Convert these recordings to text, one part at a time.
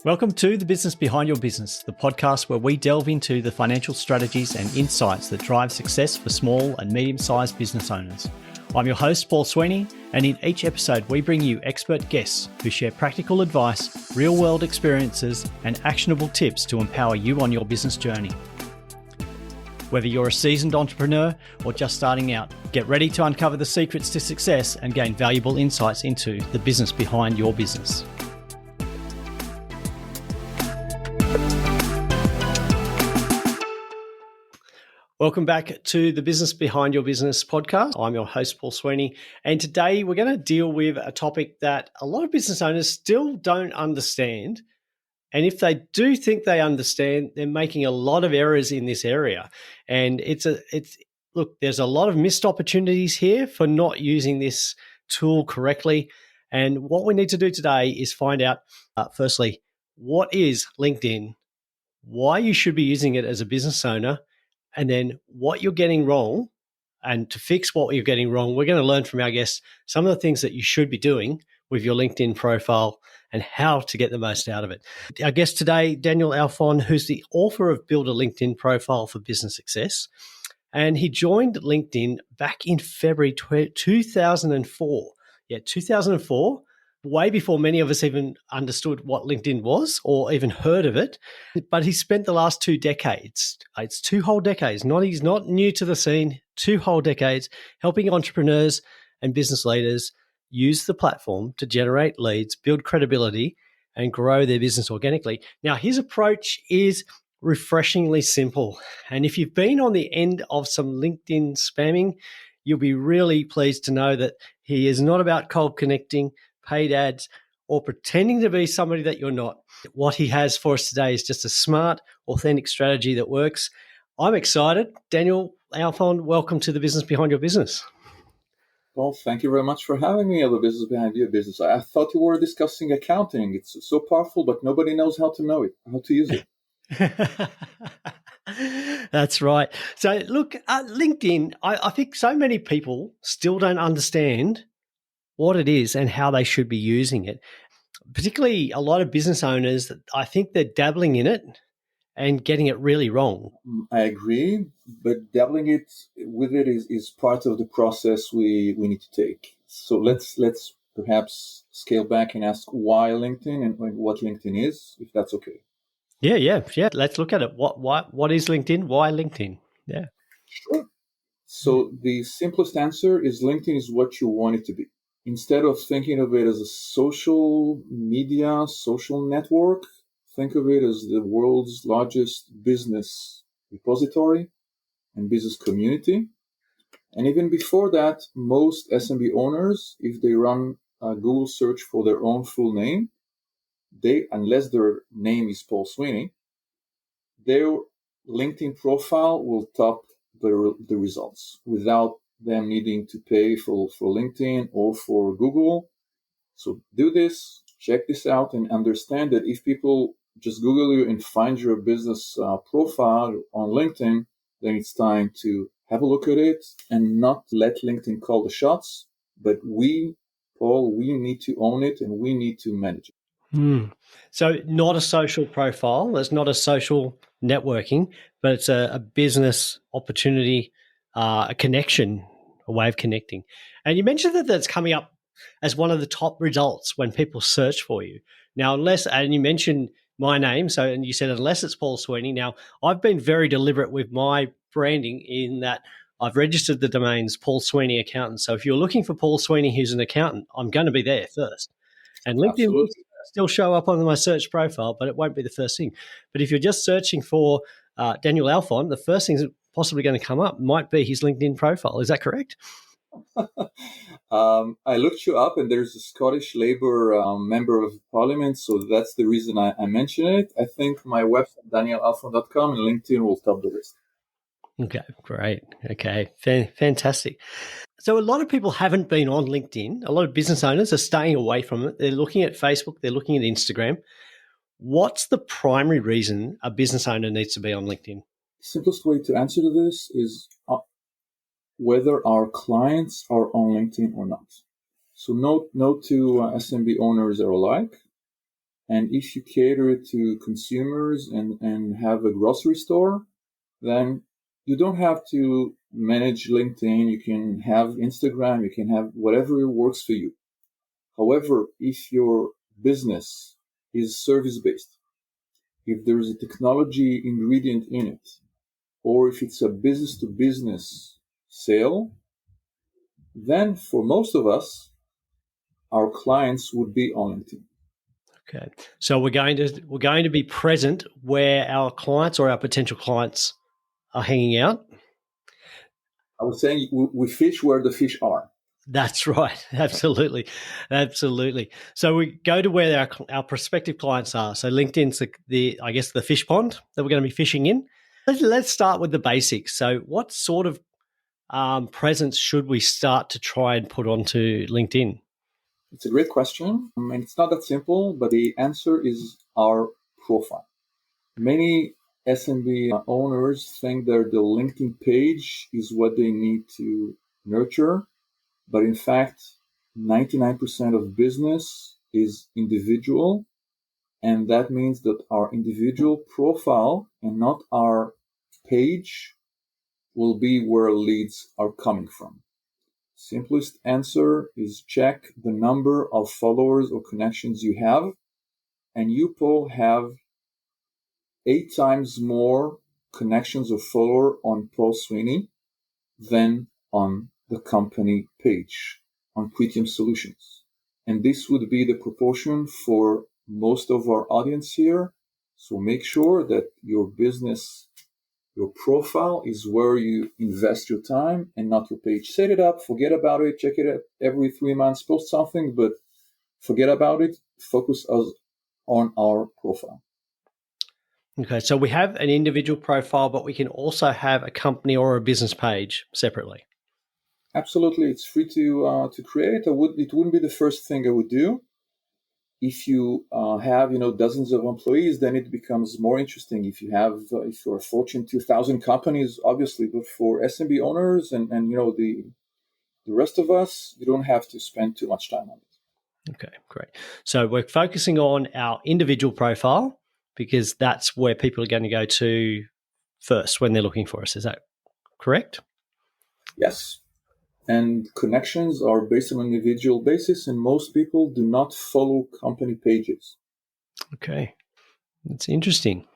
Welcome to The Business Behind Your Business, the podcast where we delve into the financial strategies and insights that drive success for small and medium-sized business owners. I'm your host, Paul Sweeney, and in each episode we bring you expert guests who share practical advice, real-world experiences, and actionable tips to empower you on your business journey. Whether you're a seasoned entrepreneur or just starting out, get ready to uncover the secrets to success and gain valuable insights into the business behind your business. Welcome back to the Business Behind Your Business podcast. I'm your host, Paul Sweeney, and today we're going to deal with a topic that a lot of business owners still don't understand. And if they do think they understand, they're making a lot of errors in this area. And look, there's a lot of missed opportunities here for not using this tool correctly. And what we need to do today is find out, firstly, what is LinkedIn, why you should be using it as a business owner, and then what you're getting wrong. And to fix what you're getting wrong, we're going to learn from our guests some of the things that you should be doing with your LinkedIn profile and how to get the most out of it. Our guest today, Daniel Alfon, who's the author of Build a LinkedIn Profile for Business Success. And he joined LinkedIn back in February 2004. Yeah, 2004, way before many of us even understood what LinkedIn was or even heard of it. But he spent the last 2 decades, it's 2 whole decades, he's not new to the scene, 2 whole decades, helping entrepreneurs and business leaders use the platform to generate leads, build credibility, and grow their business organically. Now, his approach is refreshingly simple. And if you've been on the end of some LinkedIn spamming, you'll be really pleased to know that he is not about cold connecting, paid ads, or pretending to be somebody that you're not. What he has for us today is just a smart, authentic strategy that works. I'm excited. Daniel Alfon, welcome to the Business Behind Your Business. Well, thank you very much for having me on the Business Behind Your Business. I thought you were discussing accounting. It's so powerful, but nobody knows how to use it. That's right. So look, LinkedIn, I think so many people still don't understand what it is and how they should be using it. Particularly a lot of business owners, I think they're dabbling in it and getting it really wrong. I agree, but dabbling with it is part of the process we need to take. So let's perhaps scale back and ask why LinkedIn and what LinkedIn is, if that's okay. Yeah. Let's look at it. What is LinkedIn? Why LinkedIn? Yeah. Sure. So the simplest answer is LinkedIn is what you want it to be. Instead of thinking of it as a social media, social network, think of it as the world's largest business repository and business community. And even before that, most SMB owners, if they run a Google search for their own full name, unless their name is Paul Sweeney, their LinkedIn profile will top the results without them needing to pay for LinkedIn or for Google. So do this, check this out, and understand that if people just Google you and find your business profile on LinkedIn, then it's time to have a look at it and not let LinkedIn call the shots. But Paul, we need to own it and we need to manage it. So not a social profile, it's not a social networking, but it's a business opportunity, a connection, a way of connecting. And you mentioned that that's coming up as one of the top results when people search for you. Now, and you mentioned my name, and you said unless it's Paul Sweeney. Now, I've been very deliberate with my branding in that I've registered the domains Paul Sweeney Accountant. So if you're looking for Paul Sweeney who's an accountant, I'm going to be there first. And LinkedIn will still show up on my search profile, but it won't be the first thing. But if you're just searching for Daniel Alfon, the first thing that's possibly going to come up might be his LinkedIn profile. Is that correct? I looked you up, and there's a Scottish Labour member of Parliament, so that's the reason I mention it. I think my website, danielalfon.com, and LinkedIn will top the list. Okay, great. Okay, fantastic. So a lot of people haven't been on LinkedIn. A lot of business owners are staying away from it. They're looking at Facebook. They're looking at Instagram. What's the primary reason a business owner needs to be on LinkedIn? Simplest way to answer to this is whether our clients are on LinkedIn or not. So no two SMB owners are alike. And if you cater to consumers and have a grocery store, then you don't have to manage LinkedIn. You can have Instagram. You can have whatever works for you. However, if your business is service-based, if there is a technology ingredient in it, or if it's a business-to-business sale, then for most of us, our clients would be on LinkedIn. Okay. So we're going to be present where our clients or our potential clients are hanging out. I was saying we fish where the fish are. That's right. Absolutely. Absolutely. So we go to where our prospective clients are. So LinkedIn's the fish pond that we're going to be fishing in. Let's start with the basics. So what sort of presence should we start to try and put onto LinkedIn? It's a great question, and it's not that simple, but the answer is our profile. Many SMB owners think that the LinkedIn page is what they need to nurture, but in fact, 99% of business is individual, and that means that our individual profile and not our page will be where leads are coming from. Simplest answer is check the number of followers or connections you have, and you, Paul, have 8 times more connections or follower on Paul Sweeney than on the company page on Quitium Solutions. And this would be the proportion for most of our audience here. So make sure that your business, your profile is where you invest your time and not your page. Set it up, forget about it, check it out every 3 months, post something, but forget about it. Focus us on our profile. Okay, so we have an individual profile, but we can also have a company or a business page separately. Absolutely, it's free to create. It wouldn't be the first thing I would do. If you have dozens of employees, then it becomes more interesting. If you're a Fortune 2000 companies, obviously, but for SMB owners and the rest of us, you don't have to spend too much time on it. Okay, great. So we're focusing on our individual profile because that's where people are going to go to first when they're looking for us. Is that correct? Yes. And connections are based on an individual basis, and most people do not follow company pages. Okay, that's interesting.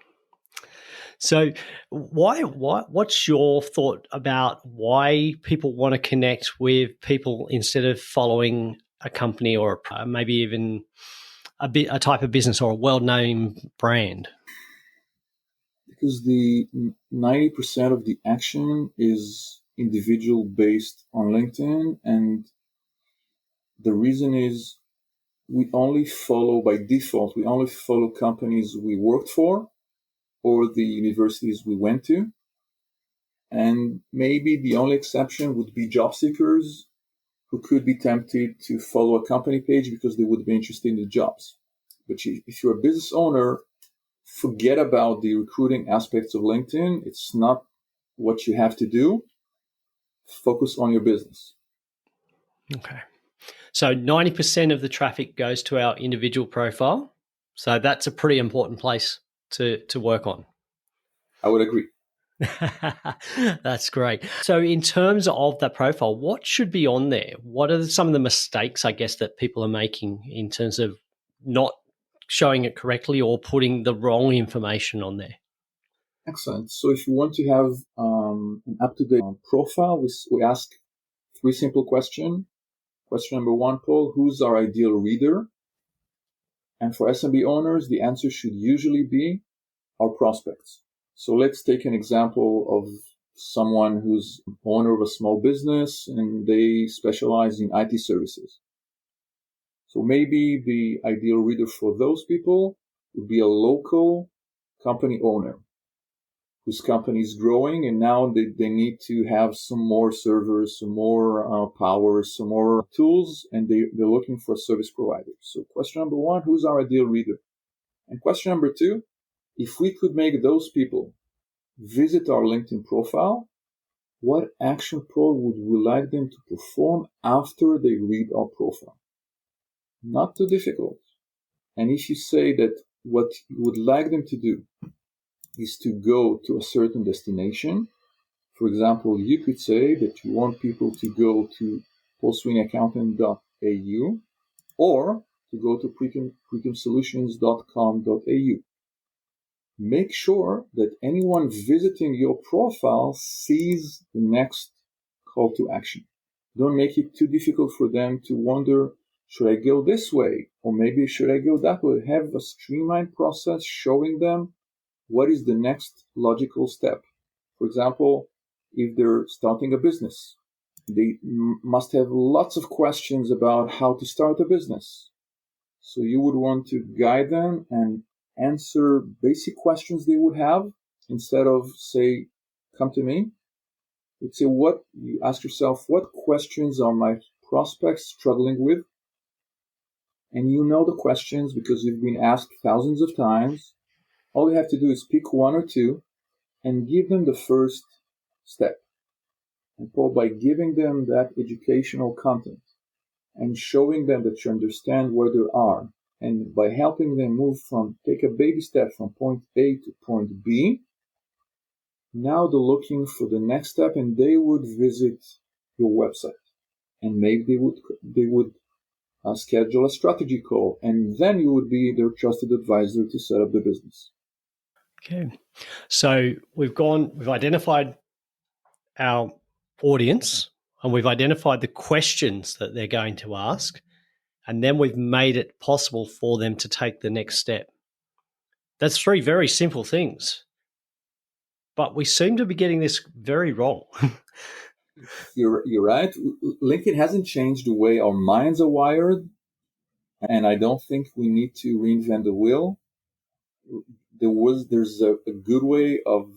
So, what's your thought about why people want to connect with people instead of following a company or maybe even a type of business or a well-known brand? Because the 90% of the action is individual based on LinkedIn, and the reason is we only follow companies we worked for or the universities we went to. And maybe the only exception would be job seekers who could be tempted to follow a company page because they would be interested in the jobs. But if you're a business owner, forget about the recruiting aspects of LinkedIn. It's not what you have to do. Focus on your business. Okay. So 90% of the traffic goes to our individual profile. So that's a pretty important place to work on. I would agree. That's great. So in terms of that profile, what should be on there? What are some of the mistakes, I guess, that people are making in terms of not showing it correctly or putting the wrong information on there? Excellent. So if you want to have an up-to-date profile, we ask 3 simple questions. Question number 1, Paul, who's our ideal reader? And for SMB owners, the answer should usually be our prospects. So let's take an example of someone who's owner of a small business and they specialize in IT services. So maybe the ideal reader for those people would be a local company owner whose company is growing and now they need to have some more servers, some more power, some more tools, and they're looking for a service provider. So question number 1, who's our ideal reader? And question number 2, if we could make those people visit our LinkedIn profile, what action, Paul, would we like them to perform after they read our profile? Not too difficult. And if you say that what you would like them to do is to go to a certain destination, for example, you could say that you want people to go to paulsweeneyaccountant.au or to go to precompsolutions.com.au. Make sure that anyone visiting your profile sees the next call to action. Don't make it too difficult for them to wonder, should I go this way? Or maybe should I go that way? Have a streamlined process showing them what is the next logical step. For example, if they're starting a business, they must have lots of questions about how to start a business. So you would want to guide them and answer basic questions they would have instead of say, come to me. You'd say, you ask yourself, what questions are my prospects struggling with? And you know the questions because you've been asked thousands of times. All you have to do is pick one or two and give them the first step. And Paul, by giving them that educational content and showing them that you understand where they are, and by helping them take a baby step from point A to point B, now they're looking for the next step and they would visit your website. And maybe they would schedule a strategy call, and then you would be their trusted advisor to set up the business. Okay. So we've identified our audience and we've identified the questions that they're going to ask, and then we've made it possible for them to take the next step. That's three very simple things, but we seem to be getting this very wrong. You're right. LinkedIn hasn't changed the way our minds are wired, and I don't think we need to reinvent the wheel. There's a good way of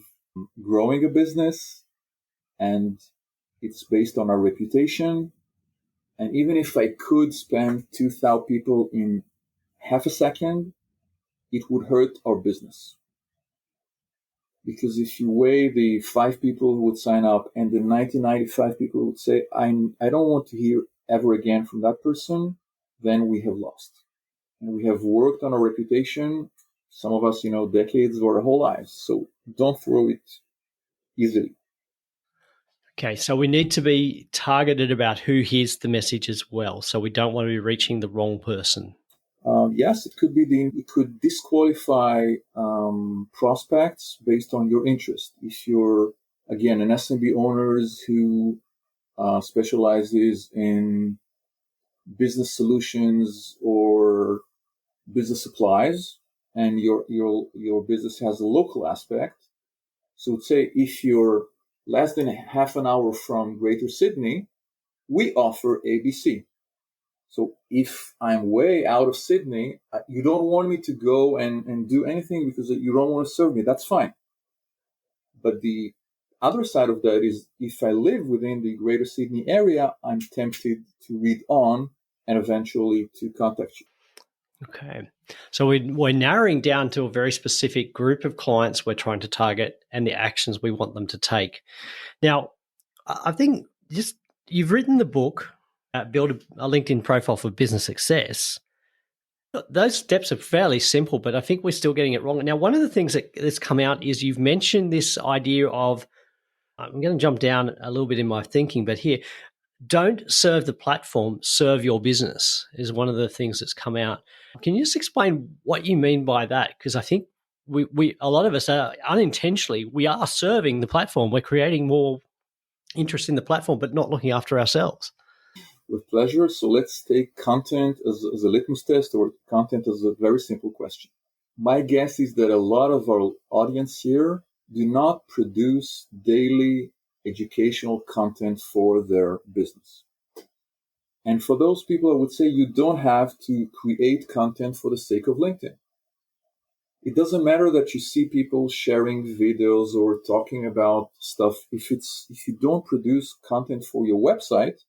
growing a business, and it's based on our reputation. And even if I could spam 2,000 people in half a second, it would hurt our business. Because if you weigh the 5 people who would sign up and the 95 people who would say, I don't want to hear ever again from that person, then we have lost. And we have worked on our reputation, some of us, decades or our whole lives. So don't throw it easily. Okay, so we need to be targeted about who hears the message as well. So we don't want to be reaching the wrong person. Yes, it could disqualify prospects based on your interest. If you're, again, an SMB owner who specializes in business solutions or business supplies, and your business has a local aspect. So say if you're less than half an hour from Greater Sydney, we offer ABC. So if I'm way out of Sydney, you don't want me to go and do anything because you don't want to serve me. That's fine. But the other side of that is if I live within the Greater Sydney area, I'm tempted to read on and eventually to contact you. Okay. So we're narrowing down to a very specific group of clients we're trying to target and the actions we want them to take. Now, I think you've written the book, Build a LinkedIn Profile for Business Success. Those steps are fairly simple, but I think we're still getting it wrong. Now, one of the things that's come out is you've mentioned this idea of, I'm going to jump down a little bit in my thinking, but here, don't serve the platform, serve your business is one of the things that's come out. Can you just explain what you mean by that? Because I think we a lot of us are unintentionally, we are serving the platform. We're creating more interest in the platform, but not looking after ourselves. With pleasure. So let's take content as a litmus test, or content as a very simple question. My guess is that a lot of our audience here do not produce daily educational content for their business. And for those people, I would say you don't have to create content for the sake of LinkedIn. It doesn't matter that you see people sharing videos or talking about stuff. If you don't produce content for your website,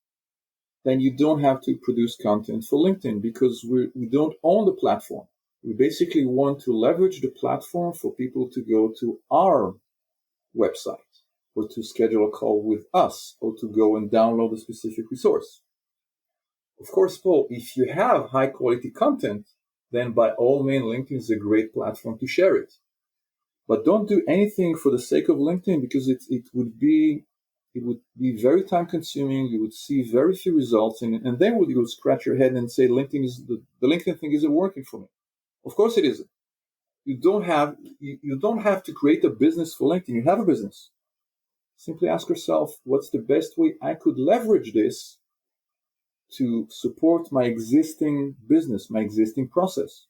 then you don't have to produce content for LinkedIn because we don't own the platform. We basically want to leverage the platform for people to go to our website or to schedule a call with us or to go and download a specific resource. Of course, Paul, if you have high quality content, then by all means, LinkedIn is a great platform to share it. But don't do anything for the sake of LinkedIn, because it would be very time consuming. You would see very few results, and then you would scratch your head and say LinkedIn is the LinkedIn thing isn't working for me. Of course it isn't. You don't have to create a business for LinkedIn. You have a business. Simply ask yourself, what's the best way I could leverage this to support my existing business, my existing process?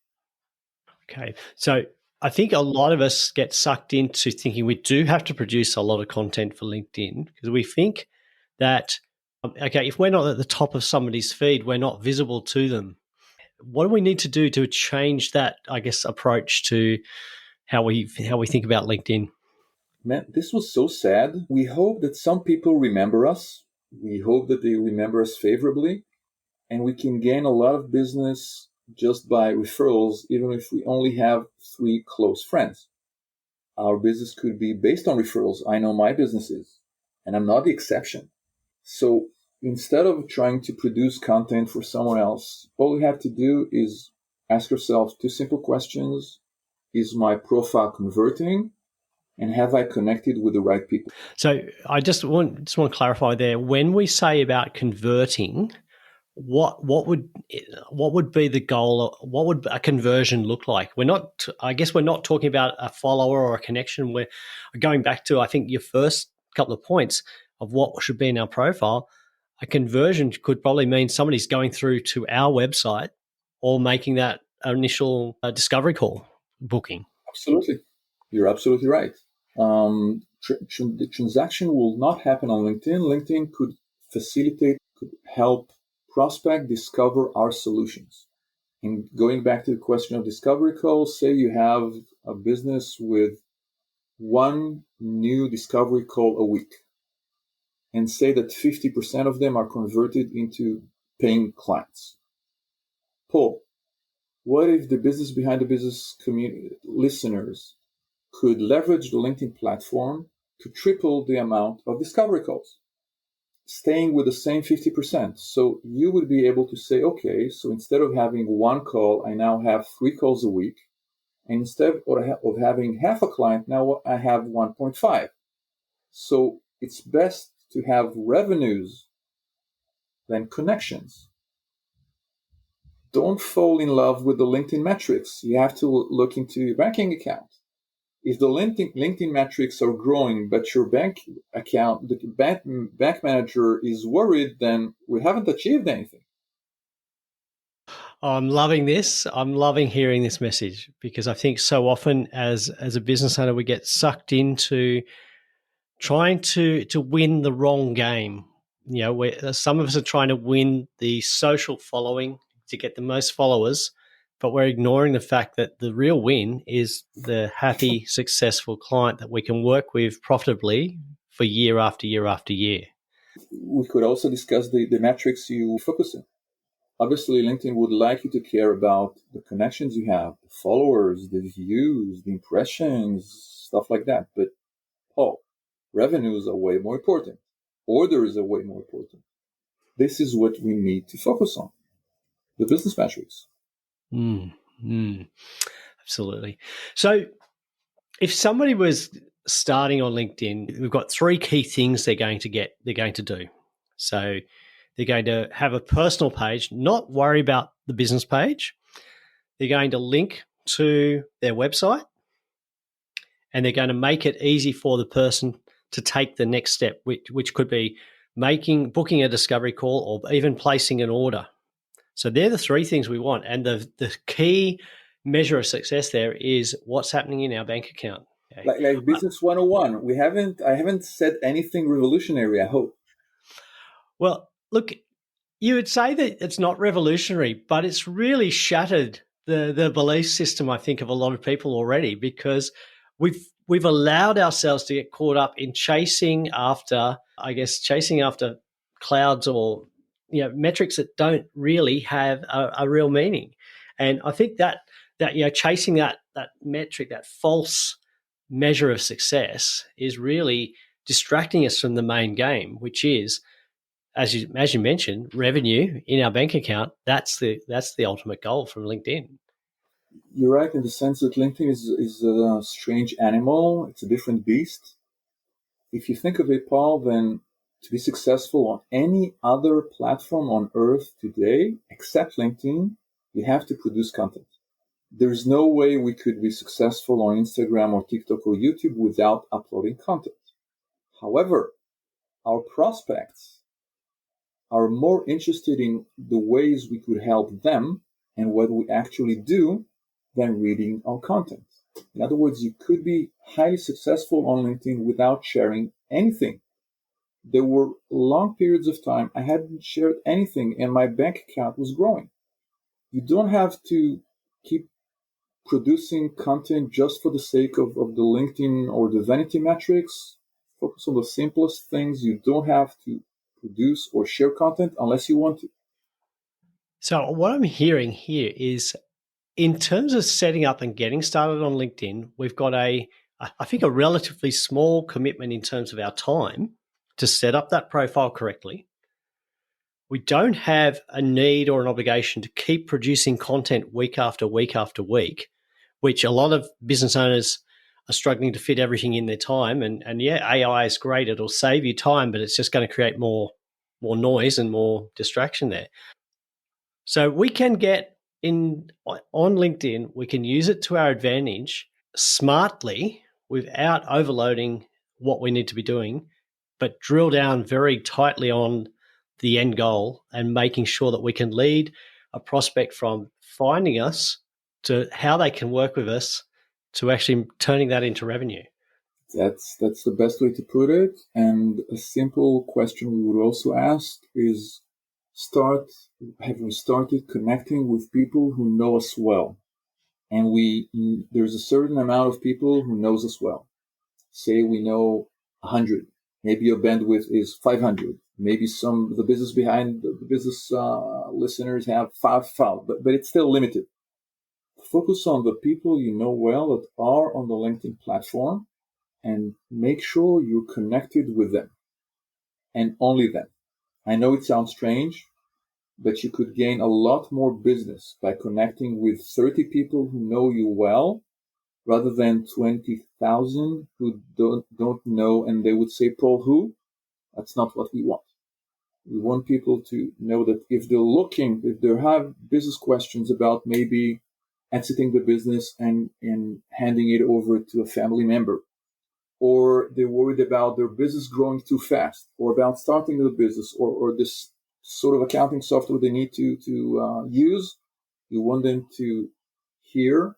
Okay. So I think a lot of us get sucked into thinking we do have to produce a lot of content for LinkedIn, because we think that, okay, if we're not at the top of somebody's feed, we're not visible to them. What do we need to do to change that, I guess, approach to how we think about LinkedIn? Man, this was so sad. We hope that some people remember us. We hope that they remember us favorably, and we can gain a lot of business just by referrals, even if we only have 3 close friends. Our business could be based on referrals. I know my businesses, and I'm not the exception. So instead of trying to produce content for someone else, all you have to do is ask yourself 2 simple questions. Is my profile converting? And have I connected with the right people? So I just want to clarify there. When we say about converting, what would be the goal? What would a conversion look like? We're not talking about a follower or a connection. We're going back to, I think, your first couple of points of what should be in our profile. A conversion could probably mean somebody's going through to our website or making that initial discovery call booking. Absolutely. You're absolutely right. The transaction will not happen on LinkedIn. LinkedIn could help prospect discover our solutions. And going back to the question of discovery calls, say you have a business with 1 new discovery call a week, and say that 50% of them are converted into paying clients. Paul, what if the business behind the business community listeners could leverage the LinkedIn platform to triple the amount of discovery calls, staying with the same 50%? So you would be able to say, okay, so instead of having 1 call, I now have 3 calls a week. And instead of having half a client, now I have 1.5. So it's best to have revenues than connections. Don't fall in love with the LinkedIn metrics. You have to look into your banking account. If the LinkedIn metrics are growing, but your bank account, the bank manager is worried, then we haven't achieved anything. I'm loving this. I'm loving hearing this message, because I think so often as a business owner, we get sucked into trying to win the wrong game. You know, some of us are trying to win the social following to get the most followers, but we're ignoring the fact that the real win is the happy, successful client that we can work with profitably for year after year after year. We could also discuss the metrics you focus on. Obviously, LinkedIn would like you to care about the connections you have, the followers, the views, the impressions, stuff like that. But, revenues are way more important. Orders are way more important. This is what we need to focus on, the business metrics. Absolutely. So if somebody was starting on LinkedIn, we've got 3 key things they're going to do. So they're going to have a personal page, not worry about the business page. They're going to link to their website, and they're going to make it easy for the person to take the next step, which could be booking a discovery call or even placing an order. So they're the 3 things we want. And the key measure of success there is what's happening in our bank account. Okay? Like Business 101, I haven't said anything revolutionary, I hope. Well, look, you would say that it's not revolutionary, but it's really shattered the belief system, I think, of a lot of people already, because we've allowed ourselves to get caught up in chasing after clouds or metrics that don't really have a real meaning. And I think that chasing that metric, that false measure of success, is really distracting us from the main game, which is, as you mentioned, revenue in our bank account. That's the ultimate goal from LinkedIn. You're right in the sense that LinkedIn is a strange animal. It's a different beast. If you think of it, Paul, then to be successful on any other platform on earth today, except LinkedIn, you have to produce content. There's no way we could be successful on Instagram or TikTok or YouTube without uploading content. However, our prospects are more interested in the ways we could help them and what we actually do than reading our content. In other words, you could be highly successful on LinkedIn without sharing anything. There were long periods of time I hadn't shared anything and my bank account was growing. You don't have to keep producing content just for the sake of the LinkedIn or the vanity metrics. Focus on the simplest things. You don't have to produce or share content unless you want to. So what I'm hearing here is, in terms of setting up and getting started on LinkedIn, we've got I think a relatively small commitment in terms of our time to set up that profile correctly. We don't have a need or an obligation to keep producing content week after week after week, which a lot of business owners are struggling to fit everything in their time. And yeah, AI is great. It'll save you time, but it's just going to create more noise and more distraction there. So we can get in on LinkedIn, we can use it to our advantage smartly without overloading what we need to be doing, but drill down very tightly on the end goal and making sure that we can lead a prospect from finding us to how they can work with us to actually turning that into revenue. That's the best way to put it. And a simple question we would also ask is, have we started connecting with people who know us well? And there's a certain amount of people who knows us well. Say we know 100. Maybe your bandwidth is 500. Maybe the business behind the business listeners have 5,000, but it's still limited. Focus on the people you know well that are on the LinkedIn platform and make sure you're connected with them and only them. I know it sounds strange, but you could gain a lot more business by connecting with 30 people who know you well rather than 20,000 who don't know, and they would say, Paul, who? That's not what we want. We want people to know that if they have business questions about maybe exiting the business and handing it over to a family member, or they're worried about their business growing too fast, or about starting the business, or this sort of accounting software they need to use, you want them to hear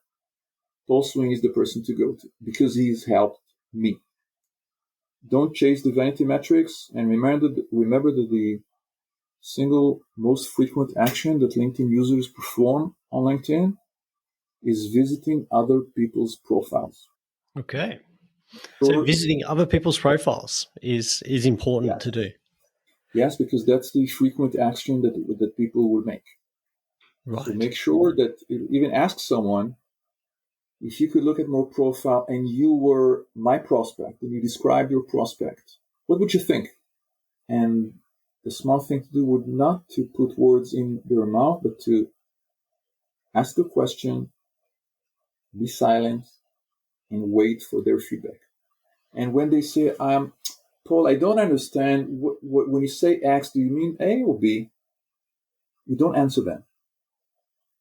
Paul Sweeney is the person to go to because he's helped me. Don't chase the vanity metrics, and remember that the single most frequent action that LinkedIn users perform on LinkedIn is visiting other people's profiles. Okay. So visiting other people's profiles is important to do. Yes, because that's the frequent action that people will make. Right. So make sure that even ask someone, if you could look at my profile and you were my prospect and you described your prospect, what would you think? And the smart thing to do would not to put words in their mouth, but to ask a question, be silent, and wait for their feedback. And when they say, Paul, I don't understand, when you say X, do you mean A or B? You don't answer them.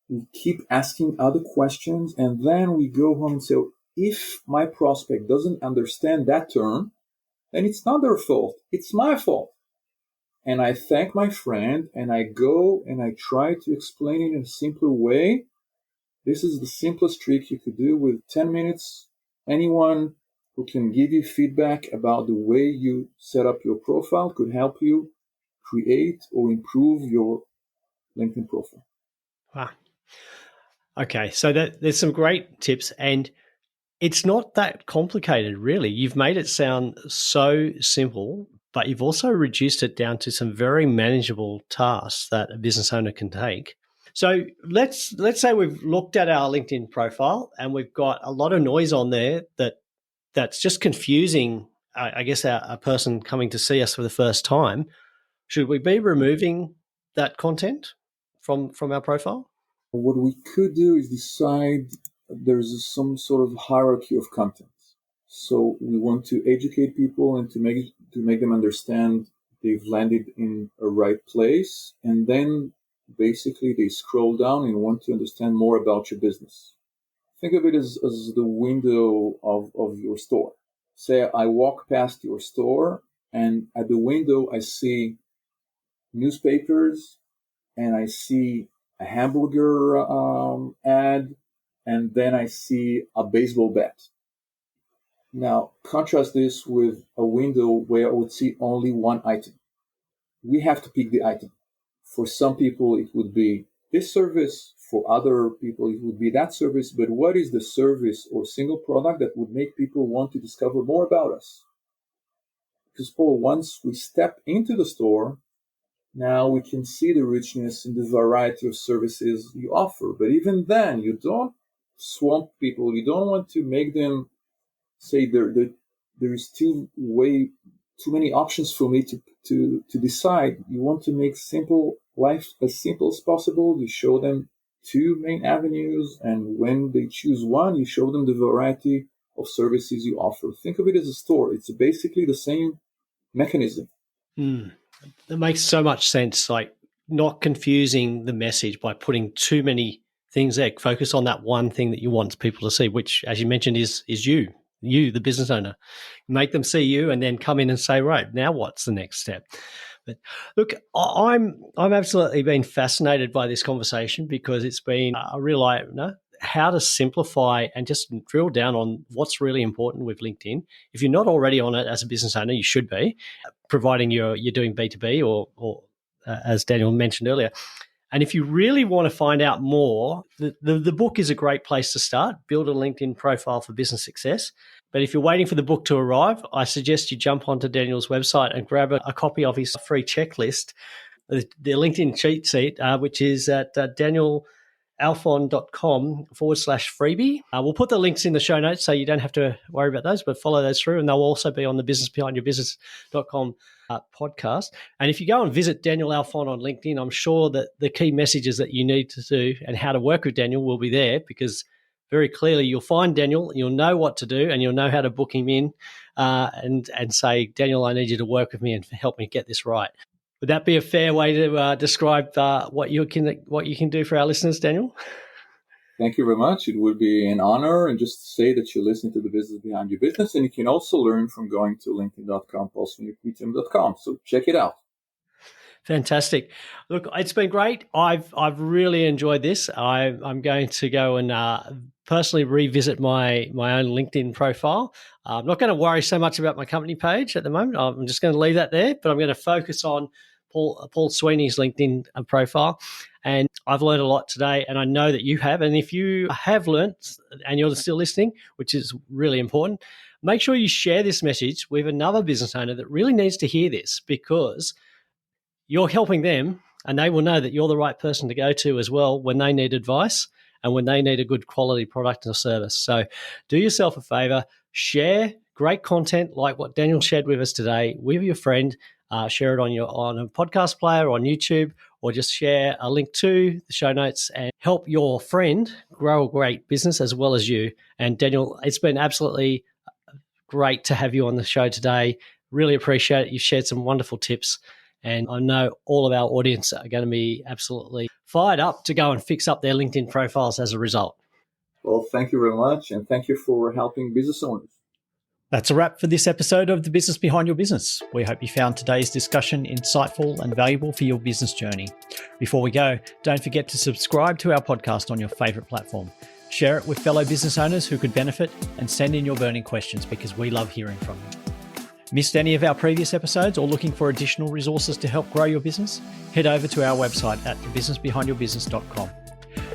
We keep asking other questions, and then we go home and say, if my prospect doesn't understand that term, then it's not their fault. It's my fault. And I thank my friend, and I go and I try to explain it in a simpler way. This is the simplest trick you could do with 10 minutes. Anyone who can give you feedback about the way you set up your profile could help you create or improve your LinkedIn profile. Wow. Okay, so there's some great tips, and it's not that complicated, really. You've made it sound so simple, but you've also reduced it down to some very manageable tasks that a business owner can take. So let's say we've looked at our LinkedIn profile and we've got a lot of noise on there that's just confusing, I guess, a person coming to see us for the first time. Should we be removing that content from our profile? What we could do is decide there's some sort of hierarchy of content. So we want to educate people and to make them understand they've landed in a right place. And then basically they scroll down and want to understand more about your business. Think of it as the window of your store. Say I walk past your store and at the window I see newspapers and I see a hamburger ad, and then I see a baseball bat. Now, contrast this with a window where I would see only one item. We have to pick the item. For some people, it would be this service. For other people, it would be that service. But what is the service or single product that would make people want to discover more about us? Because, Paul, once we step into the store, now we can see the richness and the variety of services you offer. But even then, you don't swamp people. You don't want to make them say there is too many options for me to decide. You want to make simple life as simple as possible. You show them two main avenues, and when they choose one, you show them the variety of services you offer. Think of it as a store. It's basically the same mechanism. That makes so much sense. Like not confusing the message by putting too many things there. Focus on that one thing that you want people to see, which, as you mentioned, is you, the business owner. Make them see you, and then come in and say, right, now what's the next step? But look, I'm absolutely been fascinated by this conversation because it's been a real eye-opener. How to simplify and just drill down on what's really important with LinkedIn. If you're not already on it as a business owner, you should be, providing you're doing B2B or as Daniel mentioned earlier. And if you really want to find out more, the book is a great place to start. Build a LinkedIn profile for business success. But if you're waiting for the book to arrive, I suggest you jump onto Daniel's website and grab a copy of his free checklist, the LinkedIn cheat sheet, which is at danielalfon.com/freebie. We'll put the links in the show notes so you don't have to worry about those, but follow those through, and they'll also be on the businessbehindyourbusiness.com podcast. And if you go and visit Daniel Alfon on LinkedIn, I'm sure that the key messages that you need to do and how to work with Daniel will be there, because very clearly you'll find Daniel, you'll know what to do, and you'll know how to book him in and say, Daniel, I need you to work with me and help me get this right. Would that be a fair way to describe what you can do for our listeners, Daniel? Thank you very much. It would be an honor, and just say that you're listening to the Business Behind Your Business, and you can also learn from going to linkedin.com/paulsweeneyptm.com. So check it out. Fantastic. Look, it's been great. I've really enjoyed this. I'm going to go and personally revisit my own LinkedIn profile. I'm not going to worry so much about my company page at the moment. I'm just going to leave that there, but I'm going to focus on Paul Sweeney's LinkedIn profile. And I've learned a lot today, and I know that you have. And if you have learned and you're still listening, which is really important, make sure you share this message with another business owner that really needs to hear this, because you're helping them, and they will know that you're the right person to go to as well when they need advice and when they need a good quality product or service. So do yourself a favor, share great content like what Daniel shared with us today with your friend. Share it on a podcast player, on YouTube, or just share a link to the show notes and help your friend grow a great business as well as you. And Daniel, it's been absolutely great to have you on the show today. Really appreciate it. You've shared some wonderful tips, and I know all of our audience are going to be absolutely fired up to go and fix up their LinkedIn profiles as a result. Well, thank you very much, and thank you for helping business owners. That's a wrap for this episode of The Business Behind Your Business. We hope you found today's discussion insightful and valuable for your business journey. Before we go, don't forget to subscribe to our podcast on your favorite platform. Share it with fellow business owners who could benefit, and send in your burning questions, because we love hearing from you. Missed any of our previous episodes or looking for additional resources to help grow your business? Head over to our website at thebusinessbehindyourbusiness.com.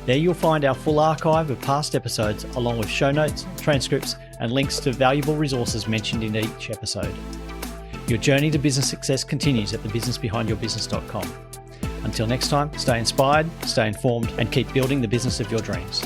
There you'll find our full archive of past episodes, along with show notes, transcripts, and links to valuable resources mentioned in each episode. Your journey to business success continues at thebusinessbehindyourbusiness.com. Until next time, stay inspired, stay informed, and keep building the business of your dreams.